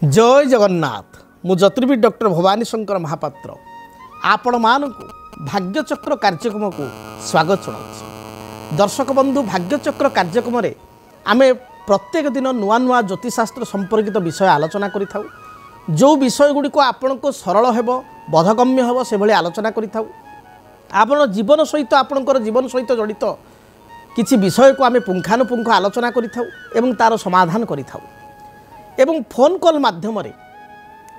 जय जगन्नाथ मु ज्योतिर्विद डॉक्टर भवानी शंकर महापात्र आपण मानक भाग्यचक्र कार्यक्रम को स्वागत जनाऊँ। दर्शक बंधु भाग्यचक्र कार्यक्रम आम प्रत्येक दिन नुआ नुआ ज्योतिषशास्त्र संपर्कित विषय आलोचना करिथाउ। जो विषय गुड़ी को आपण को सरल हेब बोधगम्य हेब से भली आलोचना करिथाउ। आपण जीवन सहित आपणकर जीवन सहित जड़ित किछि विषय को आम पुंखानुपुंख आलोचना करिथाउ एवं तार समाधान करिथाउ। एवं फोन कॉल माध्यम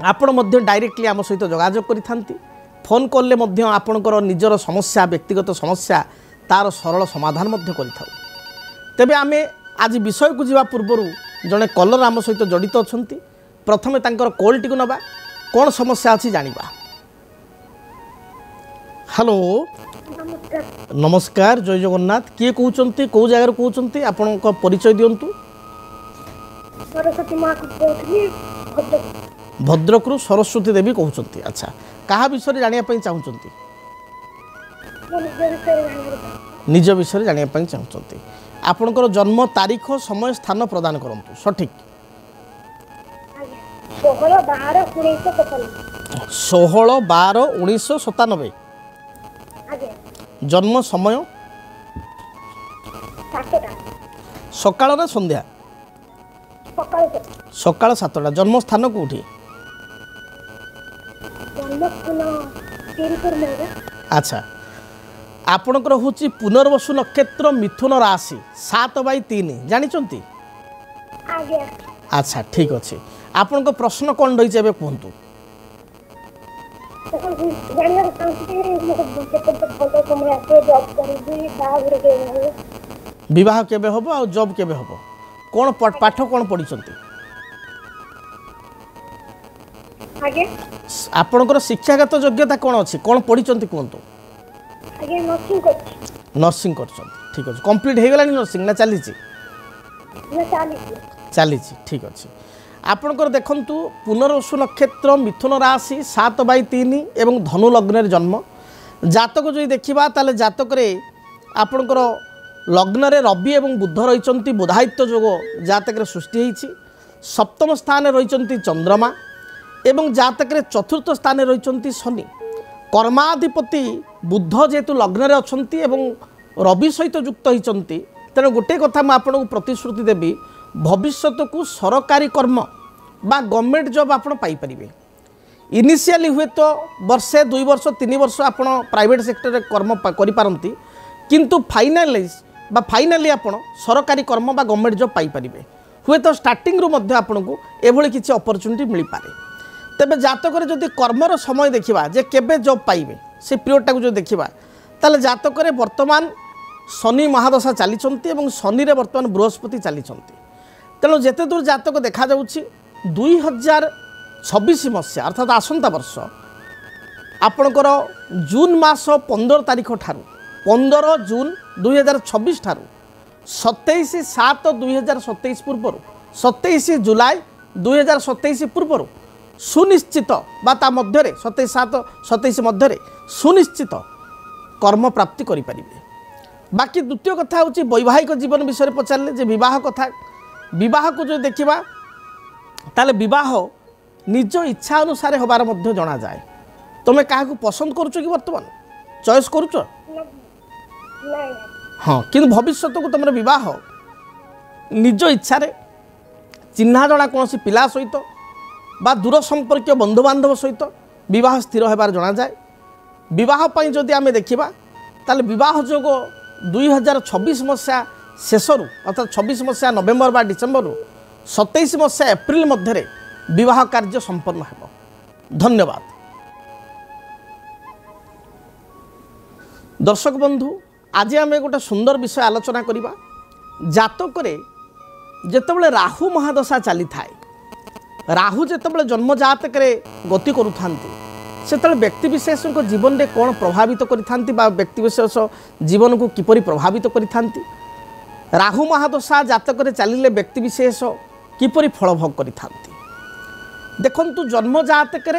आपण मध्य डायरेक्टली आम सहित जोगाजोग करिथांती। फोन कॉल मध्य आपणकर निजर समस्या व्यक्तिगत समस्या तार सरल समाधान मध्य करिथाउ। तेबे आमे आज विषय को जीवा पूर्व जड़े कलर आम सहित जड़ित अछंती। प्रथमे तांकर कॉल टी नबा कौन समस्या अछि जानिबा। हेलो नमस्कार जय जगन्नाथ किए कहउचंती को जगह कहउचंती आपन को परिचय दियंतु। सरस्वती माँ भद्रकरू सरस्वती देवी कहउचंती। अच्छा कहा विषय जानिया पई चाहुचंती। निज विषय जानिया पई चाहुचंती। आपनकर जन्म तारीख समय स्थान प्रदान करंतु सठिक। 16/12/1997 जन्म समय सकाळ ना संध्या सकाळ 7टा जन्म स्थान कोठी। अच्छा आपणकर हूँ पुनर्वसु नक्षत्र मिथुन राशि 7/3 जानी। अच्छा ठीक अच्छे आपण को प्रश्न कौन रही है कहतु। विवाह केबे हम आ जॉब केबे हम कौन पाठ कौन पढ़ी आपणकर शिक्षागत योग्यता कौन अच्छी कौन पढ़ी कहतु। नर्सिंग कर ठीक अच्छे कंप्लीट हो गलानी नर्सिंग ना चली चली ठीक अच्छे। आपणकर देखंतु पुनर्वसु नक्षत्र मिथुन राशि 7/3 एवं धनु लग्न जन्म जातक जो देखा ताले जातक आपणकर लग्न रे रवि एवं बुध रही बुधायित्व जोग जातक सृष्टि होती। सप्तम स्थान रही चंद्रमा एवं जातक चतुर्थ स्थान रही शनि। कर्माधिपति बुध जेहेतु लग्न रे अछंती एवं रवि सहित युक्त होती। तेणु गोटे कथा मुझे आपको प्रतिश्रुति देवी भविष्य को सरकारी कर्म बा गवर्नमेंट जॉब आप पाइपर। इनिशियली हुए तो वर्षे 2 वर्ष 3 वर्ष आप प्राइवेट सेक्टर रे कर्म करिपारंती किंतु फाइनाली आप सरकारी कर्म बा गवर्नमेंट जॉब पाइपर। हुए तो स्टार्टिंग रू मध्य आपको एभली किसी अपॉर्चुनिटी मिल पारे। तेबे जातक जदि कर्मर समय देखा जे केबे जॉब पाइबे से पीरियडटा को जो देखा ताले जातक वर्तमान शनि महादशा चली शनि रे वर्तमान बृहस्पति चली। तेणु जेते दूर जातक देखा 2026 मसीहा अर्थात आसंता वर्ष आपणकर जून मास 15 तारीख ठारू 15 जून 2026 ठारू 27/7/2027 पूर्व 27 जुलाई 2027 पूर्व सुनिश्चित बा मध्य 27/7/27 मध्य सुनिश्चित कर्म प्राप्ति करें। बाकी द्वितीय कथा हूँ वैवाहिक जीवन विषय पचारे जे विवाह कथा विवाह को जो देखा ताले विवाह निज इच्छा अनुसार होबार मध्य जना जाए। तुम्हें क्या पसंद करुच कि वर्तमान चॉइस करुच। हाँ कि भविष्य को तुम विवाह निज इच्छा चिन्हा जना कौन पिला सहित बा दूर संपर्क बंधु बांधव सहित विवाह स्थिर होबार जना जाए। विवाह जदि आम देखा ताले विवाह जोग 2026 मसीहा शेषरू अर्थात 26 मसीहा नवेम्बर बा डिसेम्बर 27 मसीहा एप्रिल मध्य विवाह कार्य संपन्न हो। धन्यवाद। दर्शक बंधु आज आम गोटे सुंदर विषय आलोचना करवा। जातक जेतेबेले राहु महादशा चली थाए राहु जेतेबेले जन्म जातक गति करुथांती सेतबेले व्यक्ति विशेष जीवन में कौन प्रभावित करिथांती बा व्यक्ति विशेष जीवन को किपरि प्रभावित करिथांती। राहु महादशा जातक चलिले व्यक्ति विशेष किपरि फल भोग करिथांती। देखंतु जन्म जातक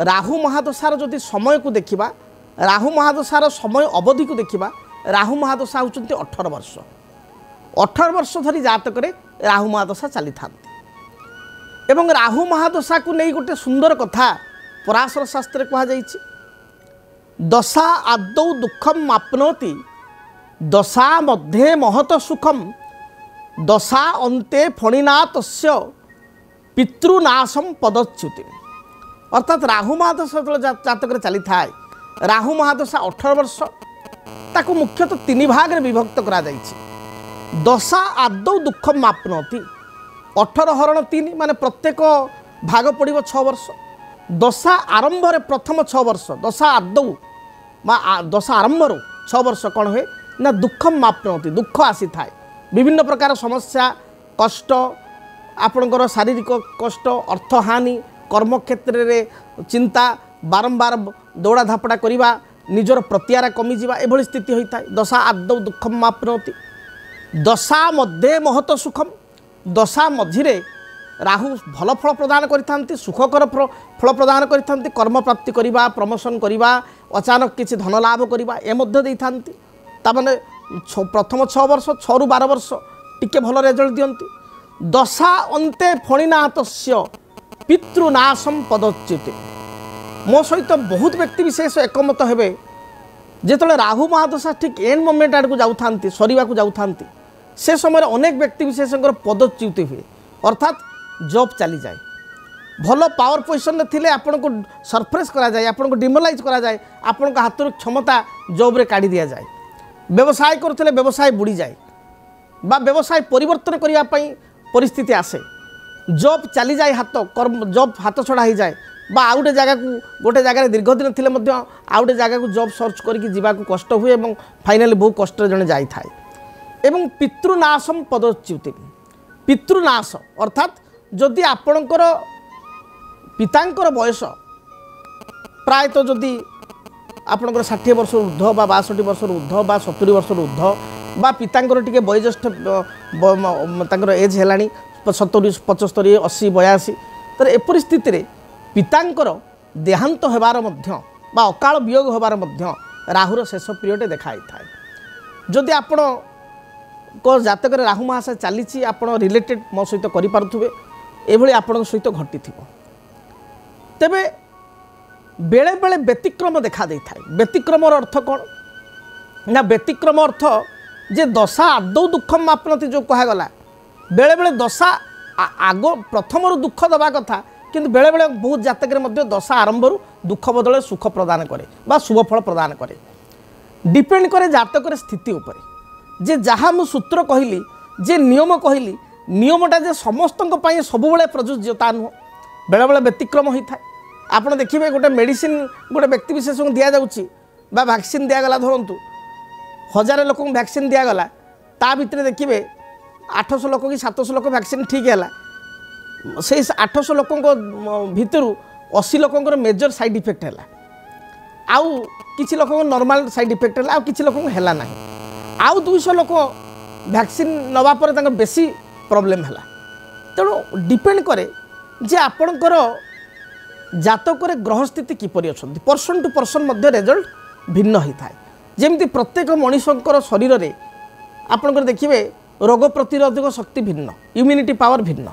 राहु महादशार जदि समय को देखिबा राहु महादशार समय अवधि को देखिबा राहु महादशा होचंती 18 वर्ष 18 वर्ष धरी जातक राहु महादशा चली थांती। एवं राहु महादशा को नहीं गोटे सुंदर कथा पराशर शास्त्र कहुई दशा आदौ दुखम मापनोति दशा मध्ये महत सुखम दशा अंते फणिनाथस्य पितृनाशम पदच्युति। अर्थात राहु महादशा जो जातक चली था राहु महादशा 18 वर्ष ताकू मुख्यतः 3 भाग में विभक्त करा जाइछि। दशा आदौ दुखम मापनोति 18 हरण 3 माने प्रत्येक भाग पड़ो 6 वर्ष। दशा आरंभ रे प्रथम 6 वर्ष दशा आदौ दशा आरंभ 6 वर्ष कौन हुए ना दुखम मापनोति दुख आसी थाए विभिन्न प्रकार समस्या कष्ट आपणकर शारीरिक कष्ट अर्थहानि कर्म क्षेत्र में चिंता बारंबार दौड़ा धापड़ा करवा निजर प्रत्यारा कमिजा एभली स्थिति होता है। दशा आदौ दुखम मापनोति दशा मध्ये महत सुखम दशा मझिरे राहु भल फल प्रदान करिथांती सुखकर फल प्रदान करिथांती कर्म प्राप्ति करिबा प्रमोशन करिबा अचानक किसी धन लाभ करिबा ए मध्य देइथांती तामाने प्रथम 6 वर्ष 6 रु 12 वर्ष टिके भल रिजल्ट दियंती। दशा अंते फणिनाथस्य पितृनाशम पदच्युति मो सहित बहुत व्यक्ति विशेष एकमत हेबे जेतले राहु महादशा ठीक एंड मोमेंट आड़ को जाउथांती सरीवा को जाउथांती से समय अनेक व्यक्ति विशेषकर पदच्युति हुए अर्थात जॉब चली जाए भल पावर पोजिशन थे आपन को सरप्राइज करा जाए आपन को डिमोलाइज करा जाए आपन को हाथ क्षमता जॉब रे काढ़ी दिया जाए व्यवसाय करते व्यवसाय बुड़ी जाए बा व्यवसाय परिवर्तन करने परिस्थिति आसे जॉब चली जाए हाथ कर्म जॉब हाथ छड़ा हो जाए बा आउटे जगह को गोटे जगह दीर्घदिन थी आउटे जगह को जॉब सर्च करके कष्ट हुए और फाइनाली बहुत कष्ट जड़े जाए एवं पितृनाशम पदच्युति पितृनाश अर्थात जदि आपणकर पितांकर बयस प्रायतः जदि आपणकर 60 वर्ष ऊर्ध बा 62 वर्ष ऊर्ध बा 70 वर्ष ऊर्ध बा पितांकर टिके वयोज्येष्ठ तांकर एज हेलानी 70 75 80 82 तर ए परिस्थिति रे पितांकर देहांत हेबार मध्य बा अकाल वियोग हेबार मध्य राहुर शेष पीरियड देखाई थाए। जदि आपण को जातक राहु महादशा चली आप रिलेटेड मो सहित करें ये आपण सहित घटी तेबे बेले बेले व्यतिक्रम देखा दे था व्यतिक्रम अर्थ कौन ना व्यतिक्रम अर्थ जे दशा आदौ दुखम मापनति जो कहगला बेले बेले दशा आग प्रथम दुख दबा कथा किंतु बेले बेले बहुत जातक दशा आरंभ दुख बदले सुख प्रदान करे बा शुभ फल प्रदान करे डिपेंड करे जातक स्थिति उपर जे जहाँ मु सूत्र कहली जे नियम कहली नियमटा जे समस्त सब प्रযোज्य ता नुह बेले बेले व्यतिक्रम होता है। आपड़ देखिए गोटे मेडिसिन गोटे व्यक्ति विशेष को दि जाऊँगी वैक्सीन दिगला धरतु 1000 लोक वैक्सीन दिगला ता भितर देखिए 800 लोक कि 700 लोक वैक्सीन ठीक है से 800 लोक भितर 80 लोक मेजर साइड इफेक्ट है आउ किसी लोक नॉर्मल साइड इफेक्ट है आउ किसी लोक है ना आउ 200 लोक वैक्सीन नवा पर बेसी प्रॉब्लम है तेणु डिपेंड करे जे आपणकर जातक ग्रह स्थिति किपरि अच्छा पर्सन टू पर्सन मध्य रिजल्ट भिन्न होता है। जमती प्रत्येक मनुष्यर शरीर में आपंकर देखिए रोग प्रतिरोधक शक्ति भिन्न इम्यूनिटी पावर भिन्न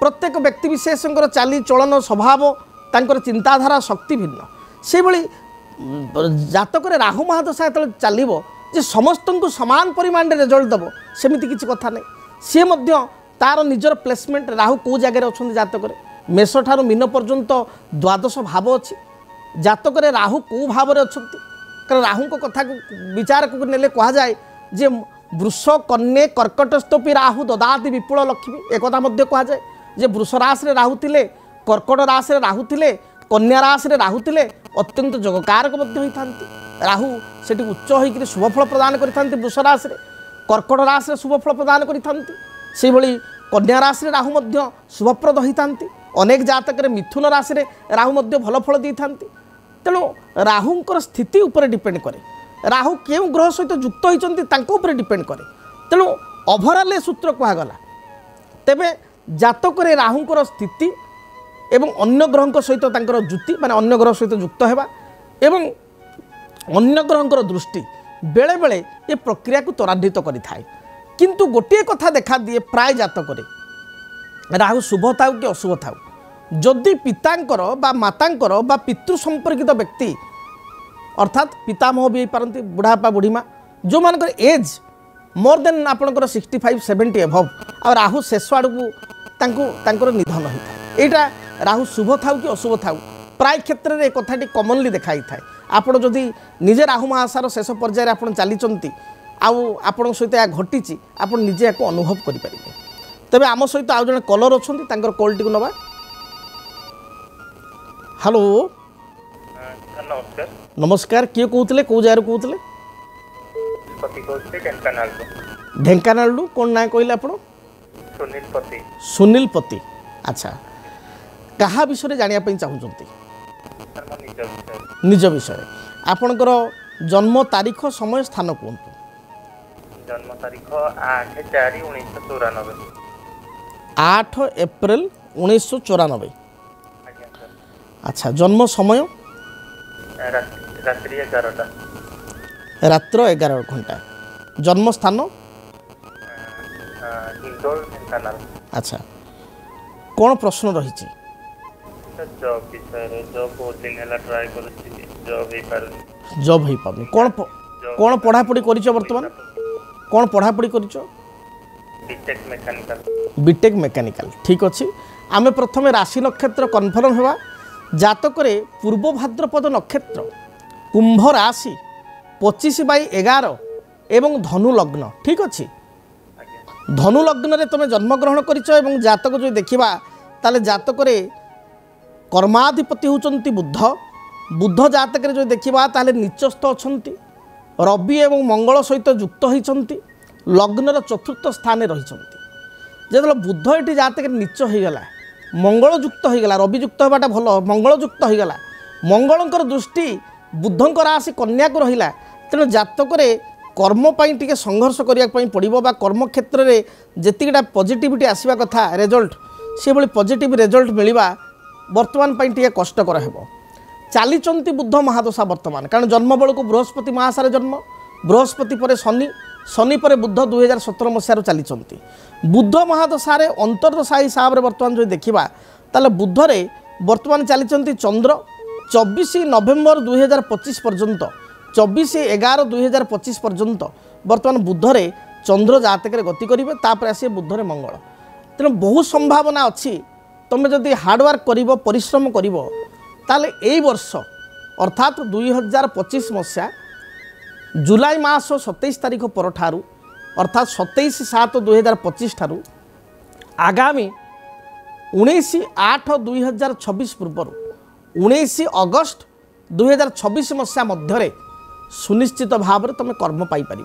प्रत्येक व्यक्ति विशेष चाली चलन स्वभाव तांकर चिंताधारा शक्ति भिन्न से भली जातक राहु महादशा जो चलो जे समस्त को समान परिमाण रिजल्ट दब सेमती किसी कथा नहीं सी तार निजर प्लेसमेंट राहु कौ जगह अच्छा जातक मेष ठार मीन पर्यंत द्वादश भाव अच्छी जातक राहु कौ भाव अच्छा कारण राहु को कथा विचार को नेले कह जाए जे वृष कन्ये कर्कटस्थपी राहु ददाति विपुल लक्ष्मी एक कह जाए जे वृष राशि राहु थिले कर्कट राशि राहु थिले कन्या राशि राहु थिले अत्यंत जोगकारक राहु से उच्च होकर शुभफल प्रदान करते वृष राशि कर्कट राशि शुभफल प्रदान करते कन्या राशि राहु शुभप्रद होता अनेक जातक मिथुन राशि राहु भल फल दे था तेणु राहुंकर स्थिति उपर डिपेंड करे राहु क्यों ग्रह सहित युक्त होती डिपेंड करे तेणु ओभरऑल सूत्र कहगला तेबे जातक राहुंकर स्थिति एवं अन्य ग्रह सहित जुति माने अन्य ग्रह सहित युक्त होगा एवं अन्य ग्रहंकर दृष्टि बेले बेले ये प्रक्रिया को त्वरान्वित करि थाए किंतु गोटे कथा देखा दिए प्राय जातक राहु शुभ थाउ कि अशुभ थाउ जदि पितांकर बा मातांकर बा पितृ संपर्कित व्यक्ति अर्थात पितामह भी पारती बुढ़ापा बुढ़ीमा जो मानकर एज मोर देन आपंकर 65-70 एभव आ राहु शेष आड़ को निधन होता है। यहाँ राहु शुभ थाउ कि अशुभ थाउ प्राय क्षेत्र में कथाटी कमनली देखाई थाए। आपड़ जदि निजे राहु महासार शेष पर्यायर आप चली आपण सहित यह घटी आप निजे या अनुभव करेंगे। तेरे आम सहित आउ जड़े कलर अच्छा कॉल टी नवा। हेलो नमस्कार नमस्कार किए कहते कौ जगार कहते ढेंकानाल कौन ना कहले आप सुनील पति अच्छा क्या विषय जानापी चाहते निज विषय आपणकर जन्म तारीख समय स्थान कहतु जन्म तारीख 8/4/1994 8 एप्रिल 1994 अच्छा जन्म समय रात्रि 11टा रात्र 11 घंटा जन्म स्थान इंदौर ढेंकानाल अच्छा कौन प्रश्न रही जॉब विषय जॉब बहुत दिन है ट्राई कर जॉब हो पानी कौन कौन पढ़ापढ़ी कर बर्तमान कौन पढ़ापढ़ी कर बीटेक मेकानिकल ठीक अच्छे आमे प्रथम राशि नक्षत्र कन्फर्म होगा जातक पूर्व भाद्रपद नक्षत्र कुंभ राशि 25/11 एवं धनु लग्न ठीक अच्छे धनु लग्न रे तुम जन्मग्रहण कर जातक जो देखा ताले जातक कर्माधिपति होचंती बुद्ध बुद्ध जातक जो देखा ताले नीचस्थ अच्छा रवि एवं मंगल सहित युक्त होती लग्नर चतुर्थ स्थान रही जो बुद्ध ये जातक नीच होगला मंगल युक्त होगला रवि युक्त होगा भल मंगल युक्त होगला मंगलंकर दृष्टि बुद्धंकर राशि कन्या को रहा तेणु जातक कर्म टी संघर्ष करने पड़ो कर्म क्षेत्र में जीटा पॉजिटिविटी आसवा कथा रिजल्ट से भाई पॉजिटिव रिजल्ट मिलवा बर्तमान टी कष्टकर हो चली बुद्ध महादशा बर्तमान कारण जन्म बेलू बृहस्पति महासार जन्म बृहस्पति पर शनि शनि पर बुद्ध 2017 मसीह चली बुद्ध महादशा अंतर्दशा हिसाब से बर्तमान जो देखा ताले बुद्धरे बर्तमान चली चंद्र 24 नवेम्बर 2025 पर्यंत 24/11/2025 पर्यंत बर्तमान बुद्धरे चंद्र जातक गति करेंगे तापर आसे बुद्धरे मंगल तेणु बहुत संभावना अच्छी तुम जदि हार्डवर्क कर परिश्रम कर ताले यही वर्ष अर्थात 2025 मसीहा जुलाई मास 27 तारीख पर ठारू अर्थात 27/7/2025 ठारू आगामी 19/8/2026 पूर्व 19 अगस्त 2026 मसीहा मध्य सुनिश्चित भाव तुम कर्म पाइपर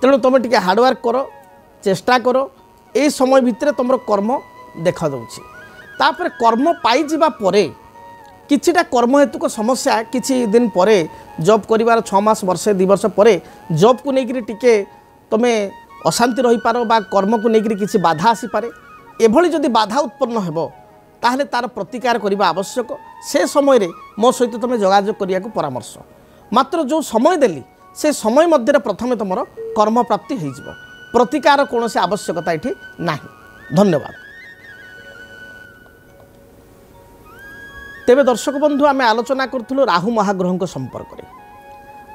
तेणु तुम टे हार्डवर्क कर चेष्टा कर ये समय भितर तुम कर्म देखा तापर कर्म पाइबा परे किछिटा कर्म हेतुक समस्या किछि दिन पर जॉब करिवार 6 मास वर्षे 2 वर्ष पर जॉब को लेकर टिके तुमे अशांति रही पारो बा कर्म को लेकर किछि बाधा आसी पारे एभली जदि बाधा उत्पन्न हेबो ताहले तार प्रतिकार करने आवश्यक से समय रे मो सहित तुम जोगाजोग करिया को परामर्श मात्र जो समय देली से समय मध्य प्रथमे तुम कर्म प्राप्ति हो प्रतिकार कौन से आवश्यकता ये ना। धन्यवाद। तेबे दर्शक बंधु आम आलोचना करूँ राहु महाग्रह संपर्क में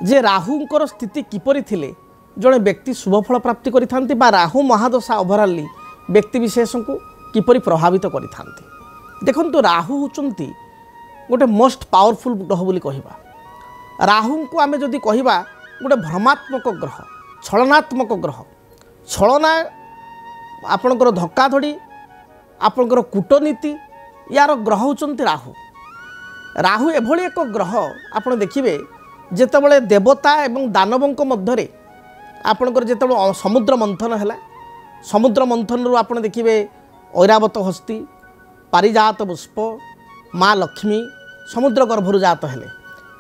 जे राहुंकर स्थिति किपरि थिले जड़े व्यक्ति शुभफल प्राप्ति करिथांती बा राहु महादशा ओभराली व्यक्ति विशेष को किपरि प्रभावित करिथांती। देखंतु राहु होचंती गोटे मोस्ट पावरफुल ग्रह बोली कहिबा राहु को आमे जदि कहिबा गोटे भ्रमात्मक ग्रह छलनात्मक ग्रह छलना आपणकर धक्काधड़ी आपणकर कूटनीति यार ग्रह होचंती राहु राहु एभली एक ग्रह आपण देखिबे जेतेबेले देवता एवं दानवंक मध्यरे आपणकर जेतेबेले समुद्र मंथन हैला समुद्र मंथन रु आपण देखिबे ऐरावत हस्ती पारिजात पुष्प माँ लक्ष्मी समुद्र गर्भरु जात हेले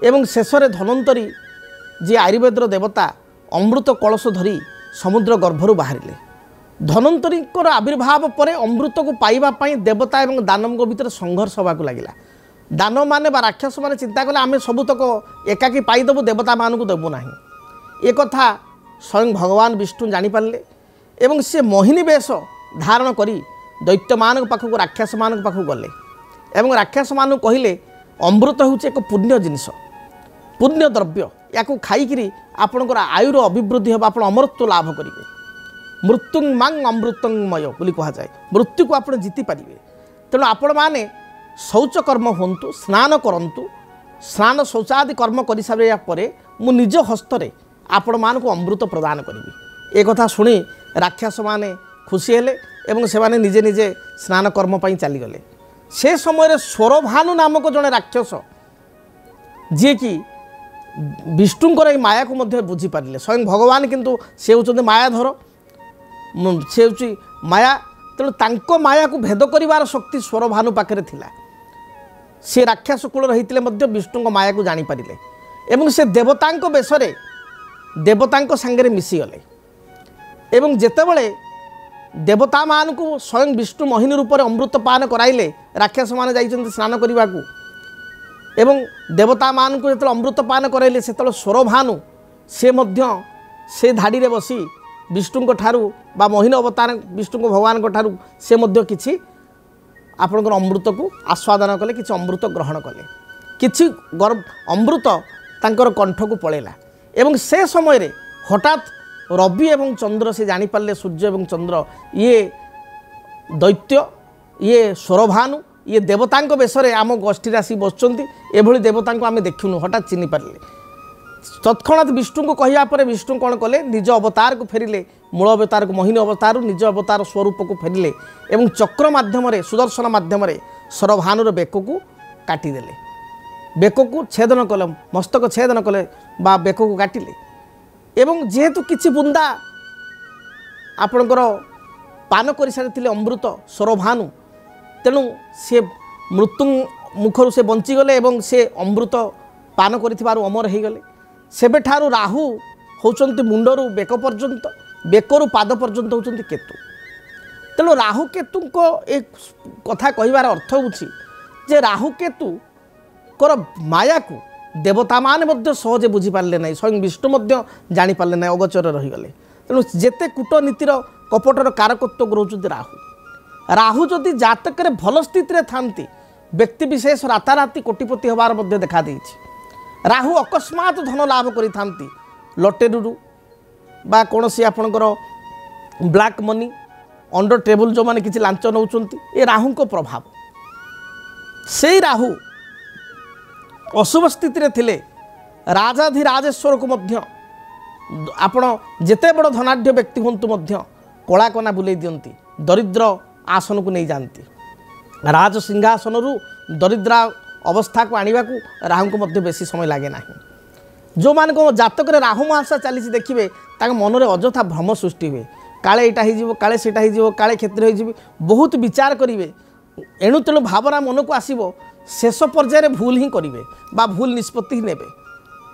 एवं शेष में धन्वंतरी जी आयुर्वेदर देवता अमृत कलश धरी समुद्र गर्भरु बाहरिले धन्वंतरी आविर्भाव पर अमृत को पाइबा देवता एवं दानव भितर संघर्ष होगा लगिला दानव माने बा राक्षस माने चिंता कले आमे सबुतक एकाकी पाइदेबू देवता मानू देबू ना एक कथा स्वयं भगवान विष्णु जानीपारे एवं सी मोहिनी वेश धारण करी दैत्य मान पाखक राक्षस मान पाखक गले एवं राक्षस मान कहले अमृत हूँ एक पुण्य जिनस पुण्य द्रव्य या खाई आपणकर आयुर अभिवृद्धि हम आप अमरत्व लाभ करेंगे मृत्युंग मांग अमृतंगमय बोली कहुए मृत्यु को आप जीति पारे तेणु आपण मैंने शौच कर्म हूँ स्नान करूँ स्नान शौचादि कर्म कर सारा पर मु निज हस्तरे आपण मान को अमृत प्रदान करी एक कथा शुणी राक्षस माने खुशी हेले एवं से माने निजे निजे स्नान कर्म पर चलीगले से समय स्वरभानु नामक जड़े राक्षस जी कि विष्णुंकर माया को मध्य बुझीपारे स्वयं भगवान किंतु से होते मायाधर से हूँ माया तेणु तांको माया को भेद करिवार शक्ति स्वरभानु पाखे थिला से राक्षस कूल रही विष्णु माया को जानीपारे एवं से देवतांको बेशरे देवतांको सांगे मिसीगले एवं जेतेबळे देवता मान को स्वयं विष्णु मोहिनी रूप में अमृत पान कराइले राक्षस मान जाइछन्ति स्नान करने को एवं देवता मान को जो अमृत पान कराइले से स्वरभानु से मध्य से धाड़ी रे बसी विष्णु ठारू बा मोहिनी अवतार विष्णु भगवान ठारू से मध्य किछि आपणकर अमृत को आस्वादन कले किछि अमृत ग्रहण कले किछि अमृत तांकर कंठ को पड़ेला एवं से समय रे हठात रवि एवं चंद्र से जानीपारे सूर्य एवं चंद्र ये दैत्य ये स्वरभानु ये देवतांक बेशरे आम गोष्ठी आसी बसुँच एभली देवता को आम देखुनु हठात चिन्ह पारे तत्क्षणात विष्णु को कहवा पर विष्णु कौन कले निज अवतार को फेरिले मूल अवतार को मोहिनी अवतार निज अवतार स्वरूप को फेरिले एवं चक्र माध्यम सुदर्शन माध्यम स्वरभानुर बेक को काटिदेले बेक को छेदन कले मस्तक छेदन कले बा बेक को काटिले एवं जेहेतु किछि बुंदा आपणकर पान कर सारी अमृत स्वरभानु तेणु से मृत्यु मुखर से बंचीगले एवं से अमृत पान कर अमर हो गले सेबे ठारू राहु होचंती मुंडरू बेक पर्यंत बेकरू पाद पर्यंत होचंती केतु तेणु राहु केतु को एक कथा कहिबार अर्थ होउछि जे राहु केतु कर माया को देवता मान मध्य सहजे बुझी पारले नहीं स्वयं विष्णु मध्य जानी पारले नहीं अगोचर रहीगले तेणु जेते कूटनीतिर कपटर कारकत्व रोचुंती राहु राहु जदि जातक भल स्थित थांती व्यक्ति विशेष राताराति कोटिपति हबार मध्य देखा देइछि राहु अकस्मात धन लाभ करि लटेरू बा कौन सी आपणकर ब्लैक मनी अंडर टेबल जो मैंने किसी लांच नौकरी ये राहु को प्रभाव से राहु अशुभ स्थिति थिले राजाधिराजेश्वर को मध्य आपण जेते बड़ धनाढ़ व्यक्ति हूँ कला कना बुले दियंती दरिद्र आसन को नहीं जाती राज सिंहासन दरिद्र अवस्था को आने को राहु को मध्य बेसी समय लगे ना जो मान जातक राहु महाशा चली देखिए मनरे अजथा भ्रम सृष्टि हुए काले यहाँ हो काले सेटा हो काले क्षेत्र हो बहुत विचार करेंगे एणु तेणु भावना मन को आसब शेष पर्यायर भूल ही करेंगे बा भूल निष्पत्ति ही नेबे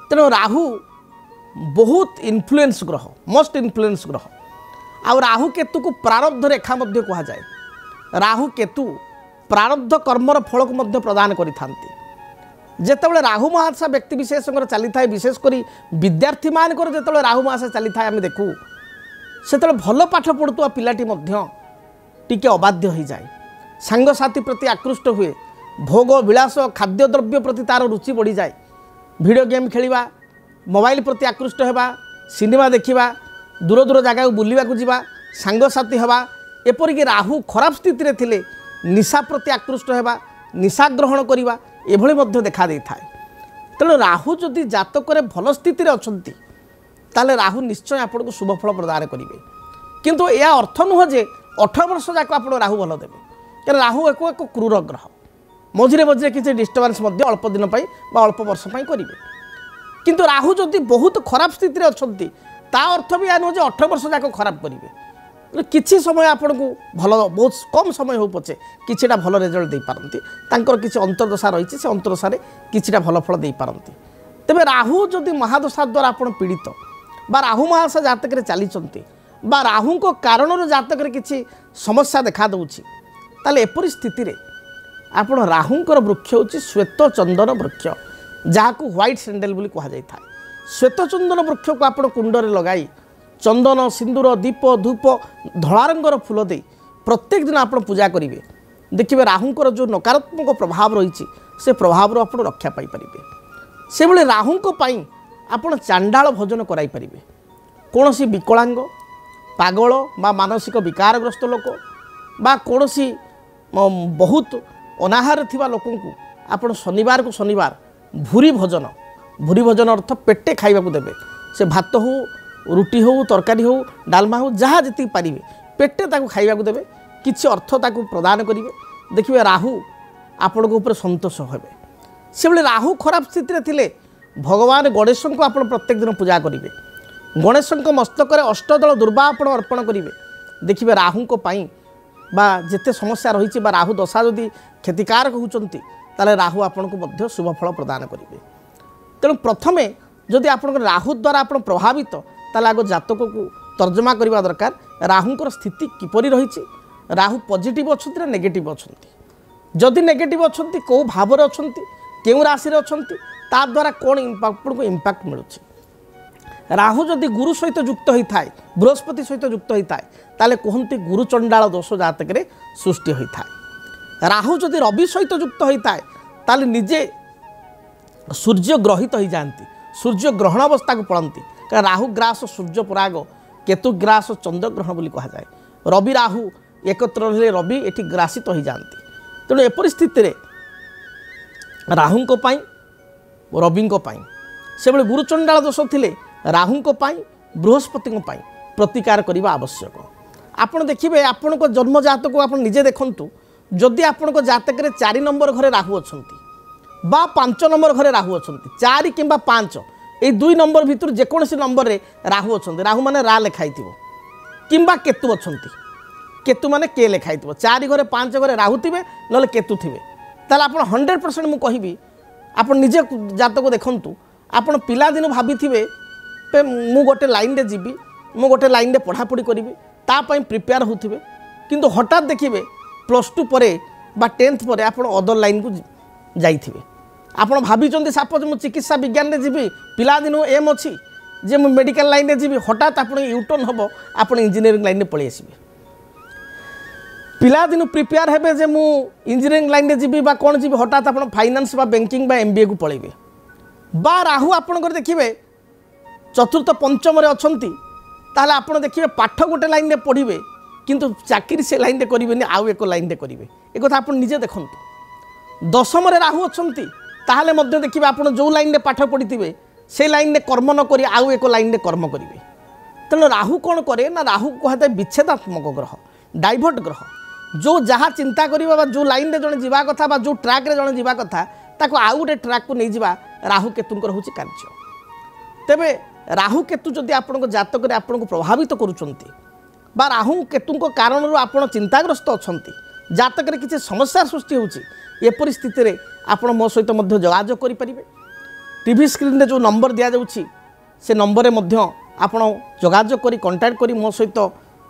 तेणु राहु बहुत इन्फ्लुएंस ग्रह मोस्ट इन्फ्लुएंस ग्रह आ राहु केतु को प्रारब्ध रेखा मध्य कहा जाए राहु केतु प्रारब्ध कर्मर फल को मध्य प्रदान करिथांती जेतेबेले राहु महादशा व्यक्ति विशेष चली था विशेषकर विद्यार्थी मानकर जेतेबेले राहु महादशा चली था आम देखू से भल पाठ पढ़ुवा पिलाटी मध्य टिके अबाध्य हो जाए सांगसाथी प्रति आकृष्ट हुए भोग विलास खाद्यद्रव्य प्रति तार रुचि बढ़ी जाए वीडियो गेम खेलिबा मोबाइल प्रति आकृष्ट होगा सिनेमा देखा दूर दूर जगह बुलवा जावा सांगसाथी हवा एपरिक राहु खराब स्थित रे थिले निशा प्रति आकृष्ट होगा निशा ग्रहण करवा एभली मध्य देखा दे थाए तेणु राहु जदि जातक भल स्थित अच्छी ताले राहु निश्चय आपन को शुभ फल प्रदान करेंगे किंतु यह अर्थ नुह जे 18 वर्ष जाक आप राहु भल देवे क्या राहु एक क्रूर ग्रह मझे मझे किसी डिस्टर्बांस अल्प दिन अल्प वर्ष करेंगे किंतु राहु जदि बहुत खराब स्थित अच्छी ता अर्थ भी नुह जे 18 वर्ष जाक खराब करेंगे किसी समय आपन को भल बहुत कम समय हो पचे किछिटा भल रिजल्ट दे पारंती तांकर किछि अंतर्दशा रही से अंतर्दशा किछिटा भल फल दे पारंती तेबे राहु जदि महादशा द्वारा आपन पीड़ित बा राहु महादशा जातक चली बा राहु को कारण जातक किछि समस्या देखा दउछि ताले एपरि स्थिति रे आपन राहुंकर वृक्ष होछि श्वेत चंदन वृक्ष जहाको व्हाइट सैंडल बोली कहा जाय था श्वेत चंदन वृक्ष को आपन कुंड रे लगाई चंदन सिंदूर दीप धूप धला रंगर फूल दे प्रत्येक दिन आप पूजा करेंगे देखिए राहुंर जो नकारात्मक प्रभाव रही से प्रभाव आप रक्षा पाइपर से भाई राहुंपाई आप चांडाल भोजन कराई पारे कौन सी विकलांग पागल बा मानसिक विकारग्रस्त लोक बा कौन सी बहुत अनाहार थिबा लोक को आप शनिवार को शनिवार भूरी भोजन अर्थ पेटे खाइबा को देबे से भात हो रुटी हो तरकारी हो डालमा हो जहाँ जी पारे पेटे ताकू खाइबा को देबे किछि अर्थ ताकू प्रदान करिवे देखिए राहु आपण को ऊपर संतोष हेबे से भाई राहु खराब स्थिति रे थिले भगवान गणेश को आप प्रत्येक दिन पूजा करेंगे गणेश मस्तक अष्टदल दुर्वा आप अर्पण करेंगे देखिए राहु बा जिते समस्या रही राहु दशा जदि क्षतिकारक होती राहु आपन को शुभ फल प्रदान करेंगे तेणु प्रथमे जदि आप राहु द्वारा आप प्रभावित आग जातक को तर्जमा करने दरकार राहुंर स्थिति किपरि रही राहु पॉजिटिव अच्छा ना नेगेटिव अच्छा जदि नेगेटिव अच्छा कौ भाव अच्छा क्यों राशि अच्छा द्वारा कौन आपको इम्पैक्ट मिलूँ राहु जदि गुरु सहित युक्त होता है बृहस्पति सहित युक्त होता है ताले कहते गुरु चंडाल दोष जातक सृष्टि होता है राहु जदि रवि सहित युक्त होता है ताले निजे सूर्य ग्रहित हो जाती सूर्य ग्रहण अवस्था को पड़ती कारण राहु ग्रास सूर्य पराग केतु ग्रास चंद्र ग्रहण बोली कहा जाए रवि राहु एकत्र रहे रवि एटी ग्रासित हो जाती तेणु एपरि स्थिति रे राहुंको पाई रविंको पाई से भाई गुरुचंडाल दोष थिले राहुंको पाई बृहस्पति पाई प्रतिकार करने आवश्यक आपड़ देखिए आपण को जन्म जातक को आप निजे देखु जदि आपण को जातक 4 नंबर घरे राहु अच्छा बा 5 नंबर घरे राहु अच्छा 4 कि 5 ये 2 नंबर भितर जेकोसी नंबर रे राहु अच्छा राहु माने रा लिखाई किंबा केतु अच्छा केतु माने के लिखाई 4 घरे 5 घरे राहु थे ना केतु थे ताल आप 100% मुझे कहि आप निजे जातक देखु आप पिलादिन भाभी मु गोटे लाइन रे जीवी मु गोटे लाइन रे पढ़ापढ़ी करी तापाई प्रिपेयर होते किंतु हठात देखिए +2 पर बा 10th पर आप अदर लाइन को जाइए आप भाभी सपोज मु चिकित्सा विज्ञान में जीवी पिलादिन एम अच्छी जे मु मेडिकल लाइन में जीवी हठात आप यूटर्न हम आप इंजीनियरिंग लाइन में पलि आसबे पिलादिन प्रिपेयर हेबे जे मु इंजीनियरिंग लाइन में जीवी बा कौन जीवी हठात आप फाइनान्स बा बैंकिंग बा MBA को पलैबे बा राहु आपणकर देखिए चतुर्थ पंचम अच्छी ताहले आप देखिए पाठ गोटे लाइन में पढ़े किंतु चाकरी से लाइन में करेंगे आउ एक लाइन में करेंगे एक कथा आप निजे देखु दशम राहु अच्छा ताहले मध्य देखिए आप जो लाइन में पाठ पढ़ी थे से लाइन में कर्म न करी आउ एक लाइन में कर्म करेंगे तेणु राहु कौन करे ना राहु कहते विच्छेदात्मक ग्रह डाइभर्ट ग्रह जो जहाँ चिंता करवा जो लाइन में जड़े जावा कथा जो ट्रैक रे जड़े जावा कथा ताको आउ गोटे ट्रैक को नहीं जावा राहु केतुंकर होची कार्य तेबे राहु केतु जदि आपण जातक आपण को प्रभावित करुचंती बा राहु केतु कारण आपण चिंताग्रस्त अछंती जातक किसी समस्या सृष्टि होची ए परिस्थिति रे आपण मो सहित मध्य जोगाजोग करि परिबे टीवी स्क्रीन रे जो नंबर दिया जाउची से नंबर रे मध्य आपण जोगाजोग करी कांटेक्ट करी मो सहित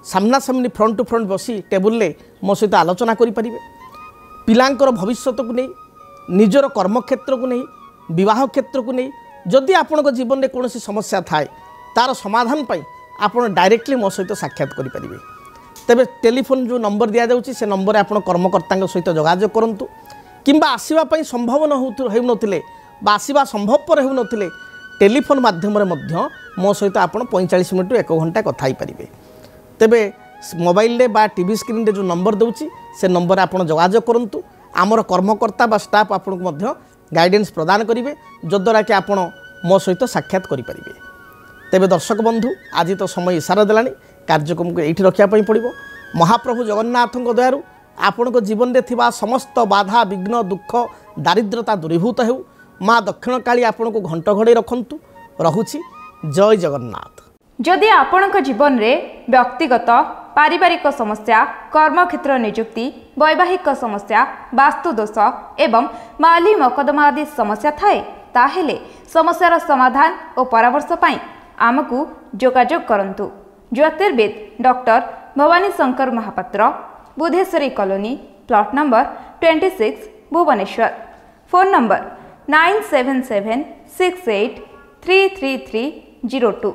सामना सामनी फ्रंट टू फ्रंट बसी टेबुल ले मो सहित आलोचना करि परिबे पिलांकर भविष्य को नहीं निजर कर्मक्षेत्र को नहीं विवाह क्षेत्र को नहीं जदि आपण जीवन में कौन समस्या थाए तार समाधान पाई आपण डायरेक्टली मो सहित साक्षात करें तेबे टेलीफोन जो नंबर दि जाऊँगी से नंबर आप कर्मकर्ता सहित जोगाजोग करूँ किंबा आसवाई संभव होते आसवा संभवपर होते टेलीफोन मध्यम मो सहित आप 45 मिनट 1 घंटा कथा पारे तेबे मोबाइल बा टीवी स्क्रीन रे जो नंबर दूची से नंबर आप जोगाजोग करूँ आमर कर्मकर्ता बा स्टाफ आपको गाइडेंस प्रदान करेंगे जद्वारा कि आपण मो सहित साक्षात करें तेबे दर्शक बंधु आज तो समय इशारा देलानी कार्यक्रम को ये रखापी पड़ो महाप्रभु जगन्नाथ दयारू आपण जीवन में थिबा समस्त बाधा विघ्न दुख दारिद्रता दूरीभूत हो माँ दक्षिण काली आपण को घंट घोड़े रखंतु रहुछि जय जगन्नाथ। जदि आपणक जीवन में व्यक्तिगत पारिवारिक समस्या कर्मक्षेत्र नियुक्ति वैवाहिक समस्या वास्तुदोष एवं माली मकदमा आदि समस्या थाए ताहेले समस्यार समाधान और परामर्श पाई आमको जोगाजोग करंतु। ज्योतिर्विद doctor Bhabani Shankar Mahapatra Budheswari colony plot number 26 Bhubaneswar phone number 9776833302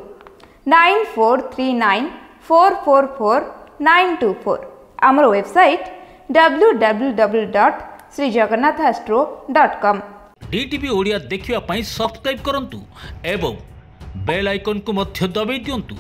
9439444924 आमर वेबसाइट www.srijagannathastro.com। DTV ओडिया देखिवा पई सब्सक्राइब करंतु एवं बेल आइकन को मध्य दबाई दियंतु।